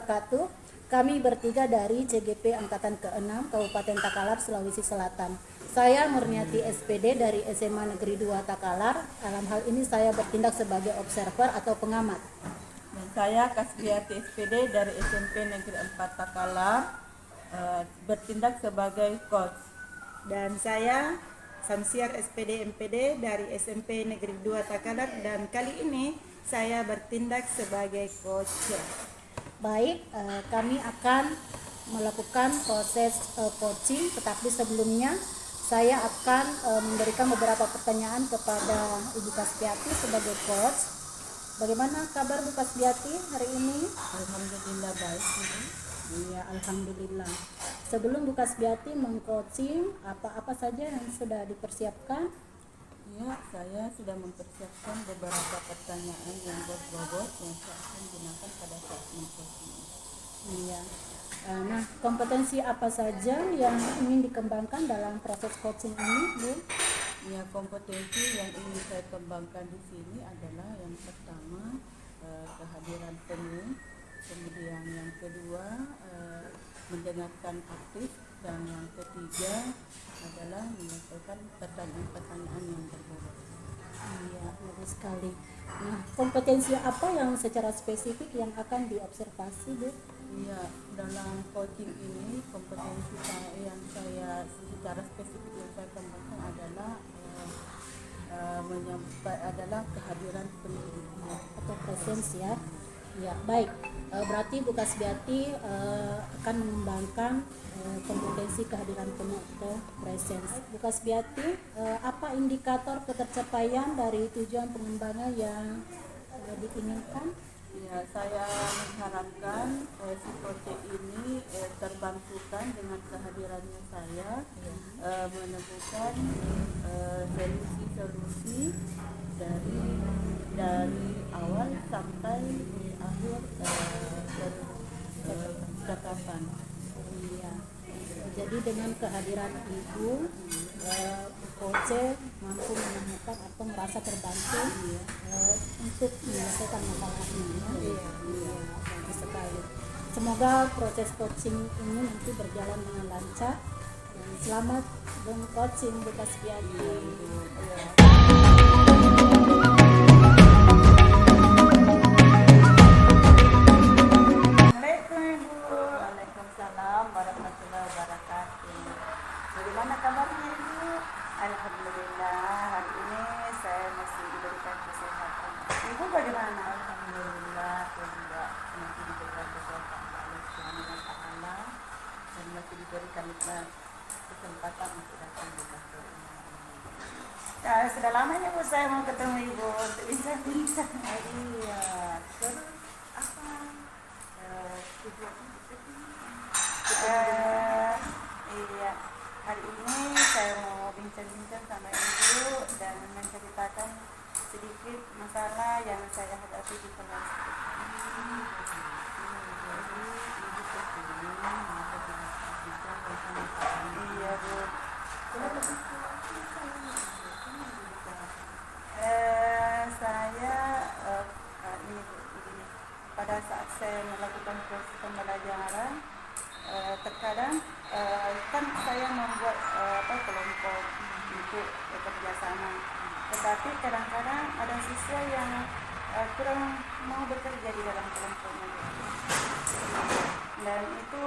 wabarakatuh. Kami bertiga dari CGP Angkatan ke-6 Kabupaten Takalar, Sulawesi Selatan. Saya Murniati SPD dari SMA Negeri 2 Takalar. Dalam hal ini saya bertindak sebagai observer atau pengamat. Dan saya Kasbiati SPD dari SMP Negeri 4 Takalar, bertindak sebagai coach. Dan saya Samsiar SPD MPD dari SMP Negeri 2 Takalar, dan kali ini saya bertindak sebagai coach. Baik, kami akan melakukan proses coaching, tetapi sebelumnya saya akan memberikan beberapa pertanyaan kepada Ibu Kasbiati sebagai coach. Bagaimana kabar Bu Kasbiati hari ini? Alhamdulillah baik. Iya, alhamdulillah. Sebelum Bu Kasbiati mengcoaching, apa-apa saja yang sudah dipersiapkan? Ya, saya sudah mempersiapkan beberapa pertanyaan yang bobot yang saya akan gunakan pada saat mengcoaching. Iya. Nah, kompetensi apa saja yang ingin dikembangkan dalam proses coaching ini, Bu? Ya, kompetensi yang ingin saya kembangkan di sini adalah yang pertama kehadiran penuh, kemudian yang kedua mendengarkan aktif, dan yang ketiga adalah menyelesaikan pertanyaan-pertanyaan yang berbobot. Iya, bagus sekali. Nah, kompetensi apa yang secara spesifik yang akan diobservasi, Bu? Iya, dalam coaching ini kompetensi yang saya secara spesifik yang saya kembangkan adalah kehadiran penuh Atau presence ya. Ya, baik. Berarti Bu Kasbiati akan mengembangkan kompetensi kehadiran penuh atau presence. Bu Kasbiati, apa indikator ketercapaian dari tujuan pengembangan yang diinginkan? Ya, saya mengharapkan si proyek ini terbantukan dengan kehadirannya saya menemukan solusi-solusi dari awal sampai akhir percakapan. Iya. Jadi dengan kehadiran Ibu, coach mampu menemukan atau merasa terbantu untuk menyelesaikan masalah ini. Iya, bagus sekali. Semoga proses coaching ini nanti berjalan dengan lancar. Dan selamat coaching Bu Kasbiati. Waalaikumsalam warahmatullahi wabarakatuh. Bagaimana kabarnya Ibu? Alhamdulillah, hari ini saya masih diberikan kesehatan. Ibu bagaimana? Alhamdulillah, saya juga masih diberikan kesehatan oleh Tuhan Yang Maha Esa dan masih diberikan kesempatan untuk datang di kantor ini. Ya, sudah lamanya Bu saya mau ketemu Ibu untuk bincang-bincang. Iya, terus apa tujuannya Iya, hari ini saya mau bincang-bincang sama Ibu dan menceritakan sedikit masalah yang saya hadapi di kelas. Iya Bu. Saya ini Bu, begini. Pada saat saya melakukan proses pembelajaran, terkadang kan saya membuat kelompok untuk bekerja sama, tetapi kadang-kadang ada siswa yang kurang mau bekerja di dalam kelompoknya, dan itu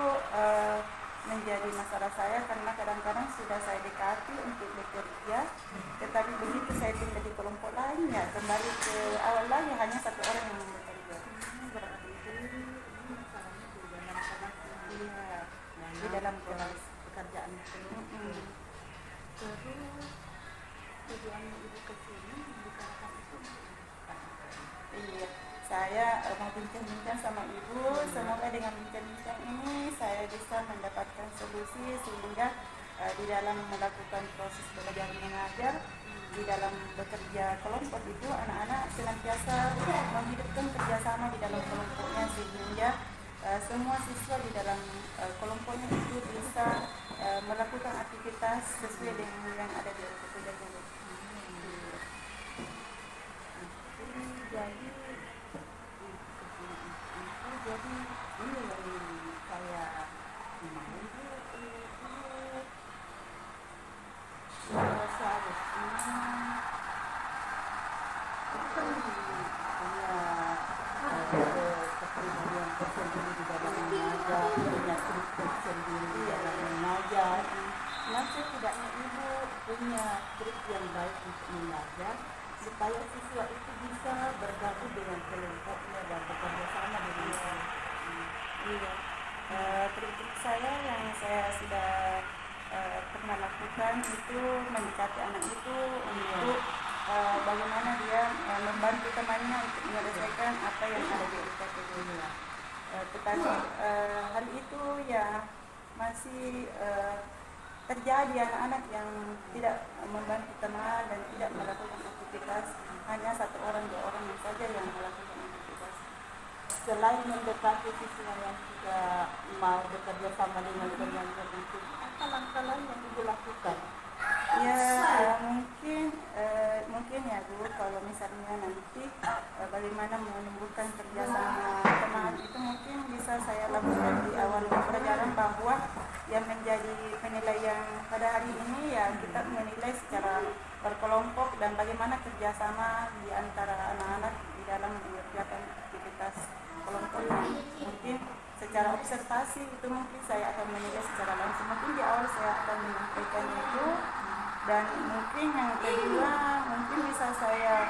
menjadi masalah saya karena kadang-kadang sudah saya dekati untuk bekerja, tetapi begitu saya pindah di kelompok lain ya kembali ke awal lagi hanya satu orang yang bekerja. Berarti itu masalahnya di dalam kelas ini. iya, di dalam kelas. Pekerjaan penuh. Terus tujuannya Ibu ke sini membicarakan itu Iya, saya mau bincang-bincang sama Ibu. Semoga dengan bincang-bincang ini saya bisa mendapatkan solusi sehingga di dalam melakukan proses belajar mengajar, di dalam bekerja kelompok itu anak-anak senantiasa menghidupkan kerjasama di dalam kelompoknya sehingga semua siswa di dalam kelompoknya itu bisa melakukan aktivitas sesuai dengan yang ada di kelompoknya. jadi ini yang saya mau itu seharusnya itu kan punya kepribadian tersendiri di dalam mengajar, punya trik tersendiri di dalam mengajar. Nah, setidaknya ibu punya trik yang baik untuk mengajar supaya siswa itu bisa bergabung dengan kelompoknya dan bekerja sama dengan iya. Trik-trik saya yang saya sudah pernah lakukan itu mendekati anak itu untuk bagaimana dia membantu temannya untuk menyelesaikan apa yang ada di LKPD-nya. Tetapi hal itu ya masih terjadi anak-anak yang tidak membantu teman dan tidak melakukan aktivitas, hanya satu orang dua orang saja yang melakukan aktivitas. Selain mendekati siswa yang tidak mau bekerja sama dengan temannya itu, apa langkah lain yang ibu lakukan? Ya mungkin ya Bu, kalau misalnya nanti bagaimana menumbuhkan kerjasama teman itu mungkin bisa saya lakukan di awal pembelajaran, bahwa yang menjadi penilaian pada hari ini ya kita menilai secara berkelompok dan bagaimana kerjasama di antara anak-anak di dalam mengerjakan aktivitas kelompoknya. Mungkin secara observasi itu mungkin saya akan menilai secara langsung, mungkin di awal saya akan menyampaikan itu. Dan mungkin yang kedua, mungkin bisa saya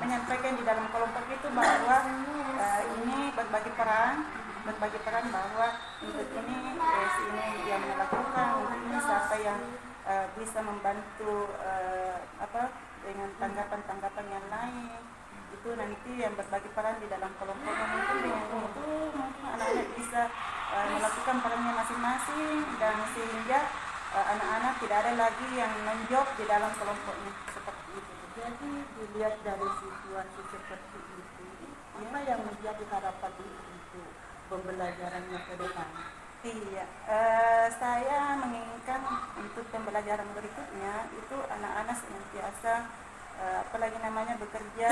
menyampaikan di dalam kelompok itu bahwa ini berbagi peran bahwa untuk ini si ini yang melakukan, untuk ini siapa yang bisa membantu dengan tanggapan-tanggapan yang lain. Itu nanti yang berbagi peran di dalam kelompoknya, mungkin dengan itu mungkin anak-anak bisa melakukan perannya masing-masing, dan sehingga anak-anak tidak ada lagi yang menjawab di dalam kelompoknya seperti itu. Jadi dilihat dari situasi seperti itu, apa yang menjadi harapan untuk pembelajarannya ke depan? Iya, saya menginginkan untuk pembelajaran berikutnya itu anak-anak senantiasa bekerja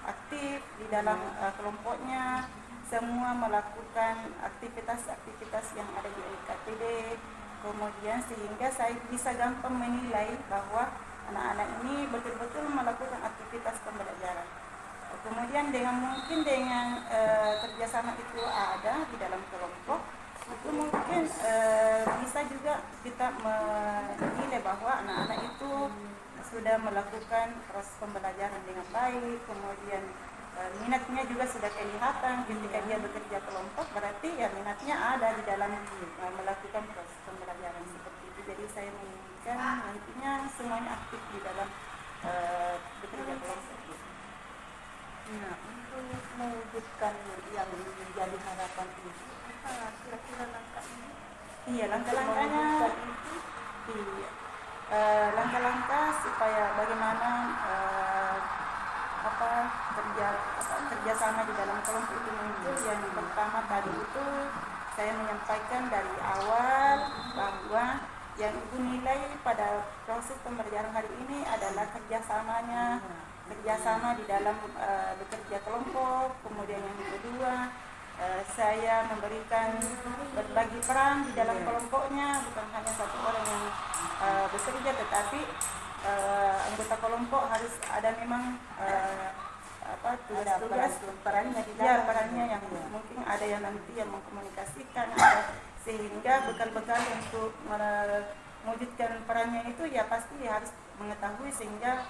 aktif di dalam kelompoknya, semua melakukan aktivitas-aktivitas yang ada di LKPD, kemudian sehingga saya bisa gampang menilai bahwa anak-anak ini betul-betul melakukan aktivitas pembelajaran. Kemudian dengan kerjasama itu ada di dalam kelompok, itu mungkin bisa juga kita menilai bahwa anak-anak itu sudah melakukan proses pembelajaran dengan baik, kemudian minatnya juga sudah kelihatan ketika dia bekerja kelompok, berarti ya minatnya ada di dalam melakukan proses pembelajaran seperti itu. Jadi saya menginginkan nantinya semuanya aktif di dalam bekerja kelompok. Nah, untuk mewujudkan yang menjadi harapan itu, apa kira-kira langkahnya? Iya, langkah-langkahnya langkah-langkah supaya bagaimana kerjasama di dalam kelompok itu muncul. Yang pertama tadi itu saya menyampaikan dari awal bahwa yang ibu nilai pada proses pembelajaran hari ini adalah kerjasama di dalam bekerja kelompok. Kemudian yang kedua, saya memberikan berbagi peran di dalam kelompoknya, bukan hanya satu orang yang bekerja, tetapi anggota kelompok harus ada memang tugas-tugas perannya di dalam perannya yang mungkin ada yang nanti yang mengkomunikasikan, sehingga bekal-bekal untuk mewujudkan perannya itu ya pasti harus mengetahui, sehingga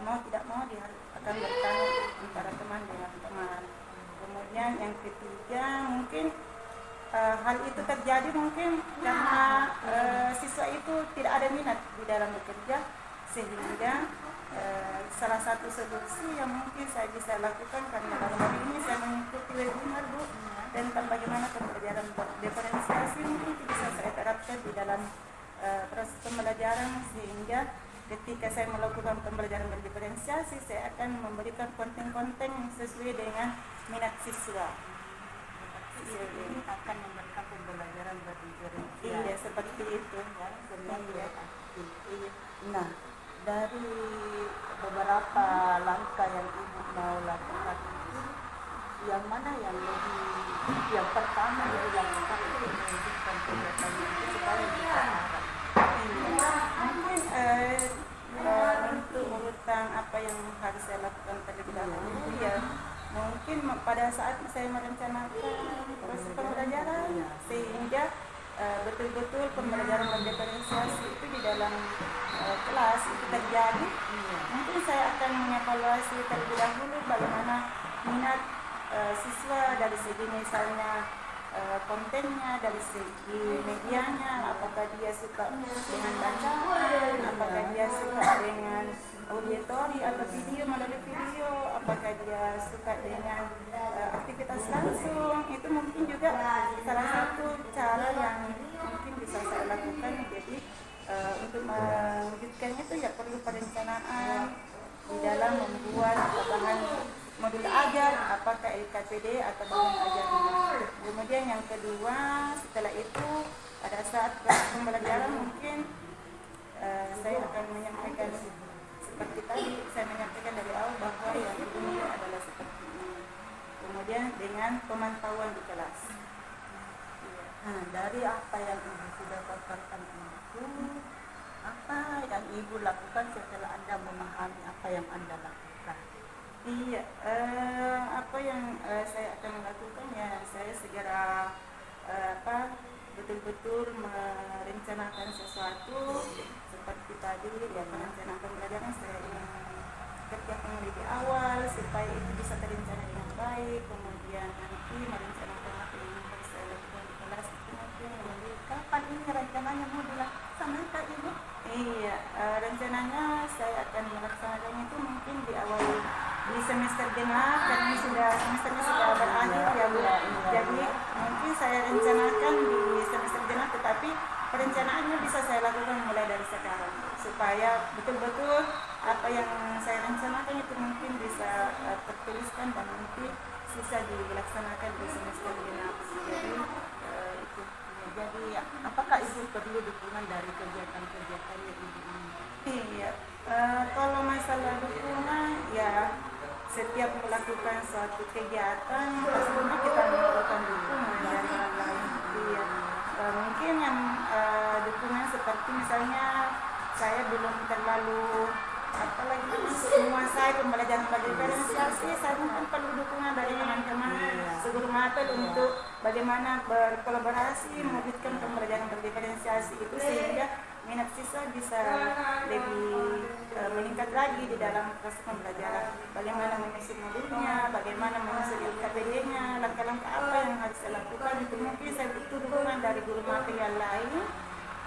mau tidak mau dia akan bertanya antara teman dengan teman. Kemudian yang ketiga, mungkin hal itu terjadi mungkin karena siswa itu tidak ada minat di dalam bekerja, sehingga salah satu solusi yang mungkin saya bisa lakukan, karena dalam hari ini saya mengikuti webinar Bu tentang bagaimana pembelajaran diferensiasi, mungkin bisa saya terapkan di dalam proses pembelajaran, sehingga ketika saya melakukan pembelajaran berdiferensiasi, saya akan memberikan konten-konten yang sesuai dengan minat siswa. Ini akan memberikan pembelajaran berdiferensiasi. Iya, seperti itu ya, sebenarnya. Iya. Nah, dari beberapa langkah yang ibu mau lakukan mana yang lebih yang pertama yang dilakukan itu mewujudkan kegiatan itu supaya bisa harap. Mungkin untuk urutan apa yang harus saya lakukan terlebih dahulu ya mungkin pada saat saya merencanakan proses pembelajaran sehingga betul-betul pembelajaran berdiferensiasi itu di dalam kelas itu terjadi. Mungkin saya akan mengevaluasi terlebih dahulu bagaimana minat siswa dari segi misalnya kontennya, dari segi medianya, apakah dia suka dengan bacaan, apakah dia suka dengan auditory atau video melalui video, apakah dia suka dengan aktivitas langsung. Itu mungkin juga salah satu cara yang mungkin bisa saya lakukan. Jadi untuk mewujudkannya itu ya perlu perencanaan di dalam membuat bahan modul ajar, apakah LKPD atau bahan ajarnya. Kemudian yang kedua, setelah itu pada saat proses pembelajaran mungkin saya akan menyampaikan seperti tadi saya menyampaikan dari awal bahwa yang ini adalah seperti ini. Kemudian dengan pemantauan di kelas. Nah, dari apa yang Ibu sudah paparkan itu, apa yang Ibu lakukan setelah Anda memahami apa yang Anda lakukan? Iya, apa yang saya akan lakukan ya saya segera betul-betul merencanakan sesuatu seperti tadi ya perencanaan pembelajaran saya ingin kerjakan lebih awal supaya itu bisa terencana dengan baik, kemudian nanti merencanakan apa yang harus saya lakukan di kelas itu mungkin Kapan ini rencananya mau dilaksanakan Ibu? Iya, rencananya saya akan melaksanakan itu mungkin di awal di semester genap karena semesternya sudah berakhir ya Bu. Jadi mungkin saya rencanakan di semester genap, tetapi perencanaannya bisa saya lakukan mulai dari sekarang supaya betul-betul apa yang saya rencanakan itu mungkin bisa tertuliskan dan nanti bisa dilaksanakan di semester genap. Jadi itu. Jadi apakah Ibu perlu dukungan dari kegiatan-kegiatan yang Ibu ini? Iya, kalau masalah dukungan ya setiap melakukan suatu kegiatan pastinya kita memerlukan dukungan dari orang lain. Iya, mungkin yang dukungan seperti misalnya saya belum terlalu apalagi menguasai pembelajaran berdiferensiasi, saya mungkin perlu dukungan dari teman-teman seguru mapel untuk bagaimana berkolaborasi mewujudkan pembelajaran berdiferensiasi itu sehingga minat siswa bisa lebih meningkat lagi di dalam proses pembelajaran. Bagaimana menyusun modulnya, bagaimana menyusun LKPD-nya, langkah-langkah apa yang harus saya lakukan itu mungkin saya butuh dukungan dari guru material lain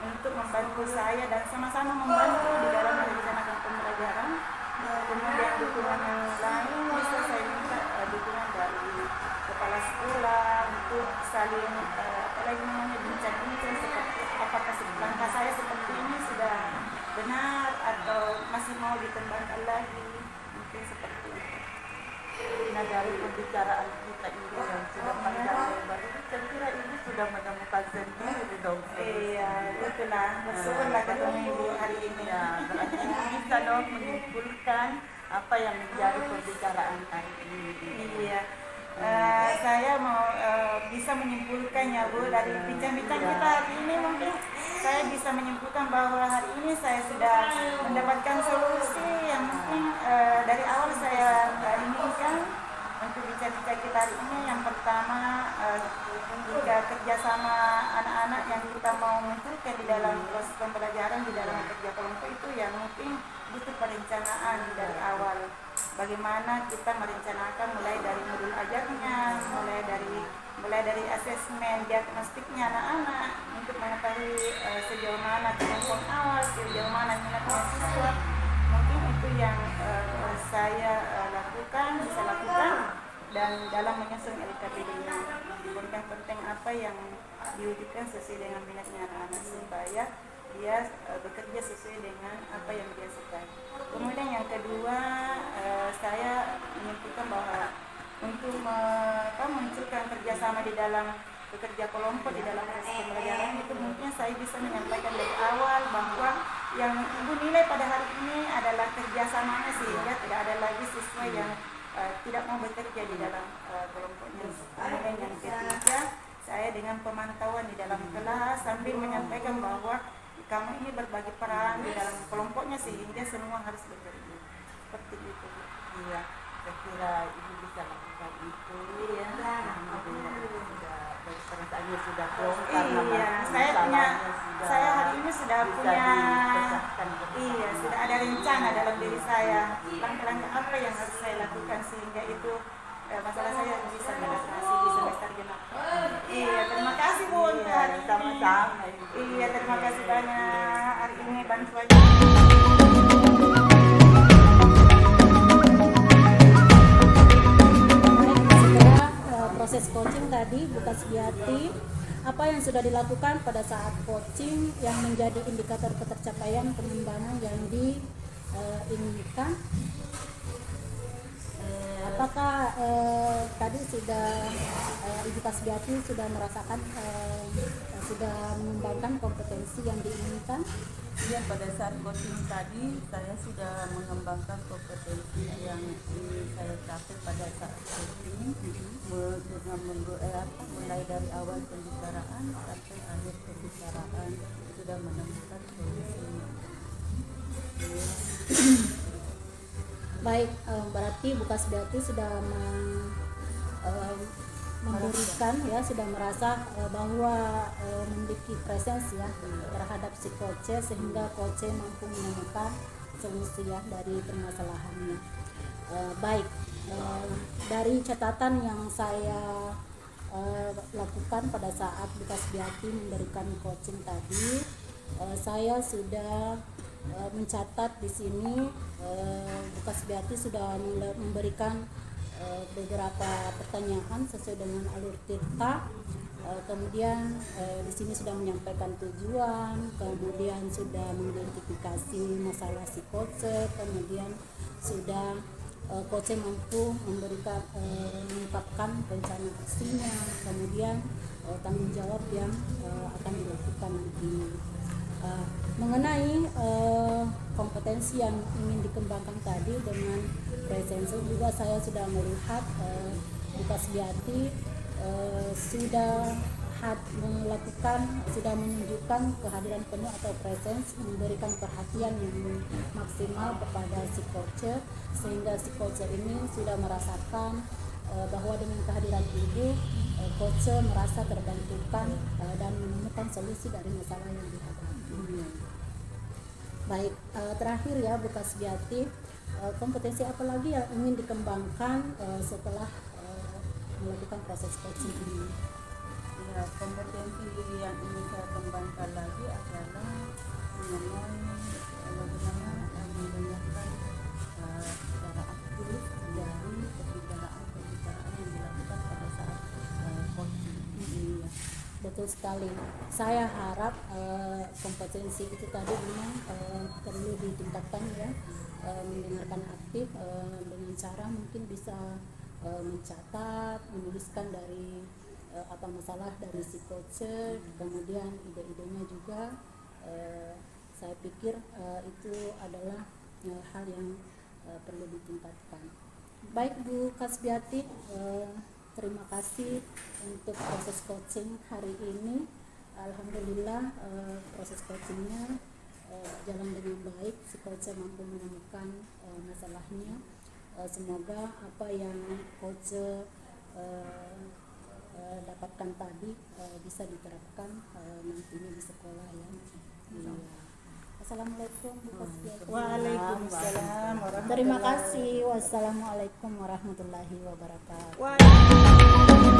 untuk membantu saya dan sama-sama membantu di dalam merencanakan pembelajaran. Kemudian dukungan yang lain bisa saya minta dukungan dari kepala sekolah untuk saling apalagi namanya bincang-bincang seperti apakah langkah saya seperti ini sudah benar atau masih mau dikembangkan lagi, mungkin seperti itu. Nah, dari pembicaraan kita ini yang sudah panjang lebar ini, saya kira Ibu sudah menemukan sendiri dong. Iya, itulah bersyukurlah ketemu Ibu hari ini. Ya, berarti Ibu bisa dong menyimpulkan apa yang menjadi pembicaraan hari ini. Iya, saya mau bisa menyimpulkan ya Bu dari bincang-bincang kita hari ini, mungkin saya bisa menyimpulkan bahwa hari ini saya sudah mendapatkan solusi yang mungkin dari awal saya inginkan untuk bincang-bincang kita hari ini. Yang pertama, jika kerjasama anak-anak yang kita mau munculkan di dalam proses pembelajaran di dalam kerja kelompok itu yang mungkin butuh perencanaan dari awal. Bagaimana kita merencanakan mulai dari modul ajarnya, mulai dari asesmen diagnostiknya anak-anak untuk mengetahui sejauh mana kemampuan awal, sejauh mana minatnya siswa. Mungkin itu yang saya bisa lakukan dan dalam menyusun LKPD-nya konten-konten apa yang diwujudkan sesuai dengan minatnya anak-anak supaya dia bekerja sesuai dengan apa yang dia suka. Kemudian yang kedua, saya menyimpulkan bahwa untuk memunculkan kerjasama di dalam bekerja kelompok di dalam proses pembelajaran itu mungkin saya bisa menyampaikan dari awal bahwa yang Ibu nilai pada hari ini adalah kerjasamanya sehingga tidak ada lagi siswa yang tidak mau bekerja di dalam kelompoknya. Kemudian yang ketiga, saya dengan pemantauan di dalam kelas sambil menyampaikan bahwa kamu ini berbagi peran di dalam kelompoknya sehingga semua harus bekerja. Seperti itu. Iya, saya kira ibu bisa lakukan itu. Iya. Perasaannya sudah plong Iya, saya hari ini sudah punya, iya, sudah ada rencana dalam diri saya. Langkah-langkah apa yang harus saya lakukan sehingga itu masalah saya bisa beradaptasi di semester genap. Iya, terima kasih Bu untuk hari ini. Sama-sama. Iya, terima kasih banyak hari ini bantuannya. Proses coaching tadi Bu Kasbiati, apa yang sudah dilakukan pada saat coaching yang menjadi indikator ketercapaian pengembangan yang diinginkan? Apakah tadi sudah Ibu Kasbiati sudah merasakan sudah mengembangkan kompetensi yang diinginkan? Ya, pada saat coaching tadi saya sudah mengembangkan kompetensi yang ingin saya capai pada saat coaching, mulai dari awal pembicaraan sampai akhir pembicaraan sudah menemukan solusinya. Baik, berarti Bu Kasbiati sudah memberikan ya, sudah merasa bahwa memiliki presence ya terhadap si coach sehingga coach mampu menemukan solusi ya dari permasalahannya. Baik, dari catatan yang saya lakukan pada saat Bu Kasbiati memberikan coaching tadi, saya sudah mencatat di sini Bu Kasbiati sudah memberikan beberapa pertanyaan sesuai dengan alur Tirta. Kemudian di sini sudah menyampaikan tujuan, kemudian sudah mengidentifikasi masalah si coach, kemudian sudah coach mampu memberikan mengungkapkan rencana aksinya, kemudian tanggung jawab yang akan dilakukan nantinya. Mengenai kompetensi yang ingin dikembangkan tadi dengan presensi juga saya sudah melihat Bu Kasbiati sudah menunjukkan kehadiran penuh atau presence, memberikan perhatian yang maksimal kepada si coach sehingga si coach ini sudah merasakan bahwa dengan kehadiran ibu coach merasa terbantukan dan menemukan solusi dari masalah yang dihadapi. Baik, terakhir ya Bu Kasbiati, kompetensi apa lagi yang ingin dikembangkan setelah melakukan proses coaching ini? Ya, kompetensi yang ingin saya kembangkan lagi adalah mengenai bagaimana mendengarkan secara aktif dari pembicaraan yang dilakukan pada saat coaching. Iya, betul sekali. Saya harap kompetensi itu tadi memang perlu ditingkatkan ya, mendengarkan aktif dengan cara mungkin bisa mencatat, menuliskan dari apa masalah dari si coach, kemudian ide-idenya juga saya pikir itu adalah hal yang perlu ditingkatkan. Baik Bu Kasbiati, terima kasih untuk proses coaching hari ini. Alhamdulillah proses coachingnya jalan dengan baik, si coach mampu menemukan masalahnya. Semoga apa yang coach dapatkan tadi bisa diterapkan nantinya di sekolah ya. Iya. Assalamualaikum Bu Kasbiati. Waalaikumsalam warahmatullahi. Terima kasih. Wassalamualaikum warahmatullahi wabarakatuh. Waalaikumsalam.